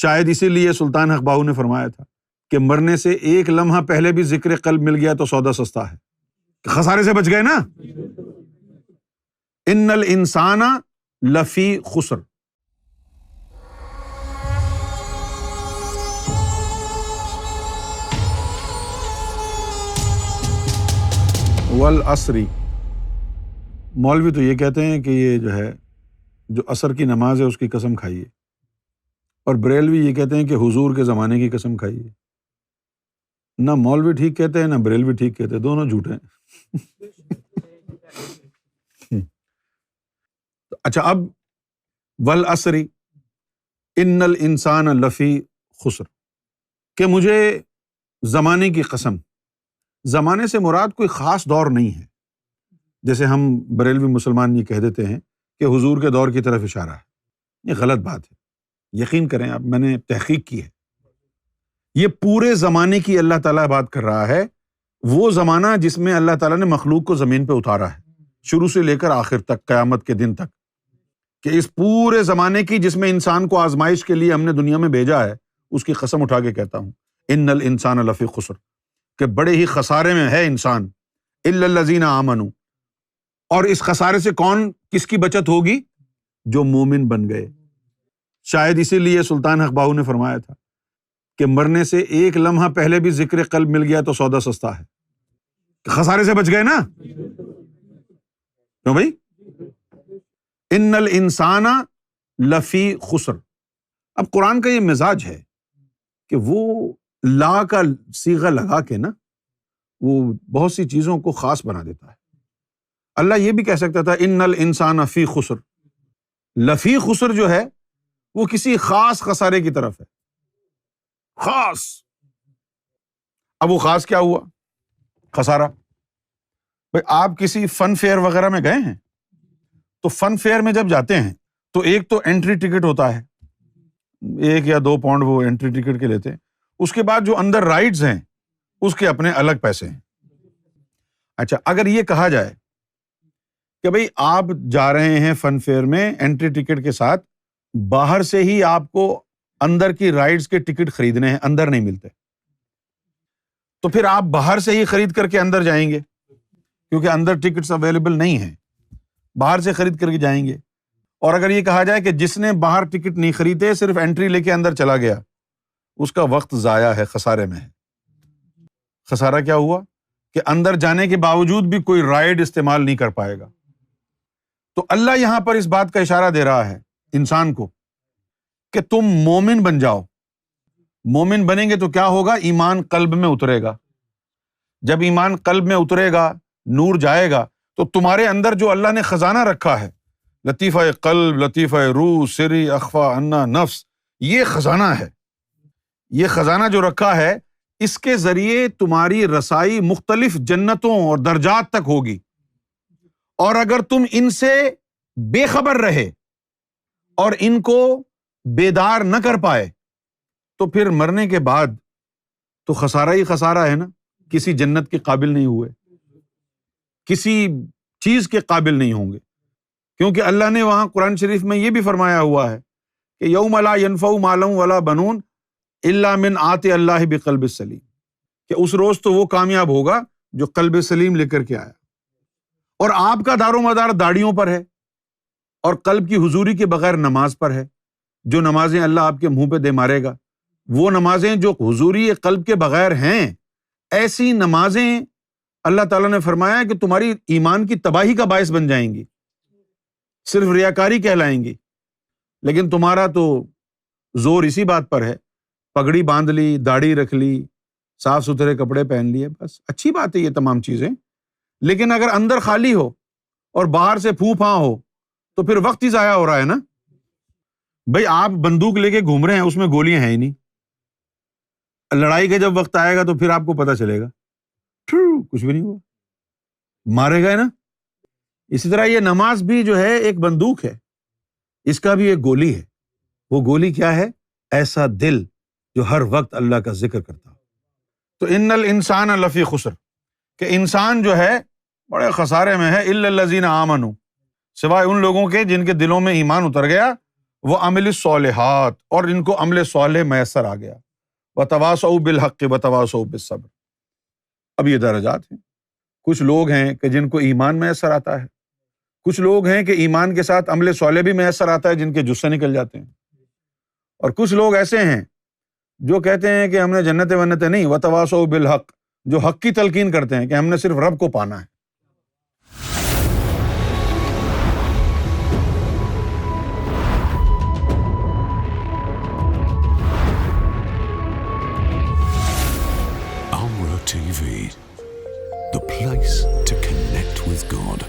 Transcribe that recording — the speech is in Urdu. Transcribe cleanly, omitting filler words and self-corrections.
شاید اسی لیے سلطان حق باہو نے فرمایا تھا کہ مرنے سے ایک لمحہ پہلے بھی ذکر قلب مل گیا تو سودا سستا ہے، خسارے سے بچ گئے نا۔ ان الانسان لفی خسر، والعصر، مولوی تو یہ کہتے ہیں کہ یہ جو ہے جو عصر کی نماز ہے اس کی قسم کھائیے، اور بریلوی یہ کہتے ہیں کہ حضور کے زمانے کی قسم کھائیے۔ نہ مولوی ٹھیک کہتے ہیں نہ بریلوی ٹھیک کہتے ہیں، دونوں جھوٹے ہیں۔ اچھا، اب والعصر ان الانسان لفی خسر، کہ مجھے زمانے کی قسم، زمانے سے مراد کوئی خاص دور نہیں ہے، جیسے ہم بریلوی مسلمان یہ کہہ دیتے ہیں کہ حضور کے دور کی طرف اشارہ ہے، یہ غلط بات ہے۔ یقین کریں آپ، میں نے تحقیق کی ہے، یہ پورے زمانے کی اللہ تعالیٰ بات کر رہا ہے، وہ زمانہ جس میں اللہ تعالیٰ نے مخلوق کو زمین پہ اتارا ہے، شروع سے لے کر آخر تک، قیامت کے دن تک، کہ اس پورے زمانے کی جس میں انسان کو آزمائش کے لیے ہم نے دنیا میں بھیجا ہے، اس کی قسم اٹھا کے کہتا ہوں ان الانسان لفی خسر، کہ بڑے ہی خسارے میں ہے انسان، الا الذین آمنوا، اور اس خسارے سے کس کی بچت ہوگی؟ جو مومن بن گئے۔ شاید اسی لیے سلطان حق باہو نے فرمایا تھا کہ مرنے سے ایک لمحہ پہلے بھی ذکر قلب مل گیا تو سودا سستا ہے، خسارے سے بچ گئے نا۔ کیوں بھائی؟ ان الانسان لفی خسر۔ اب قرآن کا یہ مزاج ہے کہ وہ لا کا صیغہ لگا کے نا وہ بہت سی چیزوں کو خاص بنا دیتا ہے۔ اللہ یہ بھی کہہ سکتا تھا ان الانسان فی خسر، لفی خسر جو ہے وہ کسی خاص خسارے کی طرف ہے، خاص۔ اب وہ خاص کیا ہوا؟ خسارہ۔ بھائی آپ کسی فن فیئر وغیرہ میں گئے ہیں تو فن فیئر میں جب جاتے ہیں تو ایک تو انٹری ٹکٹ ہوتا ہے، 1 یا 2 پاؤنڈ وہ انٹری ٹکٹ کے لیتے ہیں، اس کے بعد جو اندر رائڈز ہیں اس کے اپنے الگ پیسے ہیں۔ اچھا، اگر یہ کہا جائے کہ بھئی آپ جا رہے ہیں فن فیئر میں انٹری ٹکٹ کے ساتھ، باہر سے ہی آپ کو اندر کی رائڈز کے ٹکٹ خریدنے ہیں، اندر نہیں ملتے، تو پھر آپ باہر سے ہی خرید کر کے اندر جائیں گے، کیونکہ اندر ٹکٹس اویلیبل نہیں ہیں، باہر سے خرید کر کے جائیں گے۔ اور اگر یہ کہا جائے کہ جس نے باہر ٹکٹ نہیں خریدے، صرف انٹری لے کے اندر چلا گیا، اس کا وقت ضائع ہے، خسارے میں ہے۔ خسارہ کیا ہوا؟ کہ اندر جانے کے باوجود بھی کوئی رائڈ استعمال نہیں کر پائے گا۔ تو اللہ یہاں پر اس بات کا اشارہ دے رہا ہے انسان کو کہ تم مومن بن جاؤ۔ مومن بنیں گے تو کیا ہوگا؟ ایمان قلب میں اترے گا۔ جب ایمان قلب میں اترے گا، نور جائے گا، تو تمہارے اندر جو اللہ نے خزانہ رکھا ہے، لطیفہ قلب، لطیفہ روح، سری اخفا انا نفس، یہ خزانہ ہے۔ یہ خزانہ جو رکھا ہے، اس کے ذریعے تمہاری رسائی مختلف جنتوں اور درجات تک ہوگی، اور اگر تم ان سے بے خبر رہے اور ان کو بیدار نہ کر پائے تو پھر مرنے کے بعد تو خسارہ ہی خسارہ ہے نا، کسی جنت کے قابل نہیں ہوئے، کسی چیز کے قابل نہیں ہوں گے، کیونکہ اللہ نے وہاں قرآن شریف میں یہ بھی فرمایا ہوا ہے کہ یوم لا ینفع مال ولا بنون الا من آت اللہ بقلب سلیم، کہ اس روز تو وہ کامیاب ہوگا جو قلب سلیم لے کر کے آیا۔ اور آپ کا دار و مدار داڑھیوں پر ہے اور قلب کی حضوری کے بغیر نماز پر ہے۔ جو نمازیں اللہ آپ کے منہ پہ دے مارے گا، وہ نمازیں جو حضوری قلب کے بغیر ہیں، ایسی نمازیں اللہ تعالیٰ نے فرمایا کہ تمہاری ایمان کی تباہی کا باعث بن جائیں گی، صرف ریاکاری کہلائیں گی۔ لیکن تمہارا تو زور اسی بات پر ہے، پگڑی باندھ لی، داڑھی رکھ لی، صاف ستھرے کپڑے پہن لیے، بس اچھی بات ہے یہ تمام چیزیں، لیکن اگر اندر خالی ہو اور باہر سے پھو پھاں ہو تو پھر وقت ہی ضائع ہو رہا ہے نا۔ بھائی آپ بندوق لے کے گھوم رہے ہیں، اس میں گولیاں ہیں ہی نہیں، لڑائی کا جب وقت آئے گا تو پھر آپ کو پتہ چلے گا کچھ بھی نہیں ہوا، مارے گئے نا۔ اسی طرح یہ نماز بھی جو ہے ایک بندوق ہے، اس کا بھی ایک گولی ہے۔ وہ گولی کیا ہے؟ ایسا دل جو ہر وقت اللہ کا ذکر کرتا ہو۔ تو ان الانسان لفی خسر، کہ انسان جو ہے بڑے خسارے میں ہے، الا الذین آمنوا، سوائے ان لوگوں کے جن کے دلوں میں ایمان اتر گیا وعملوا الصالحات، اور ان کو عمل صالح میسر آ گیا، وتواصوا بالحق وتواصوا بالصبر۔ اب یہ درجات ہیں، کچھ لوگ ہیں کہ جن کو ایمان میسر آتا ہے، کچھ لوگ ہیں کہ ایمان کے ساتھ عمل صالح بھی میسر آتا ہے، جن کے جسے نکل جاتے ہیں، اور کچھ لوگ ایسے ہیں جو کہتے ہیں کہ ہم نے جنت ونت نہیں، وتواصوا بالحق، جو حق کی تلقین کرتے ہیں کہ ہم نے صرف رب کو پانا ہے۔ Amra TV, the place to connect with God.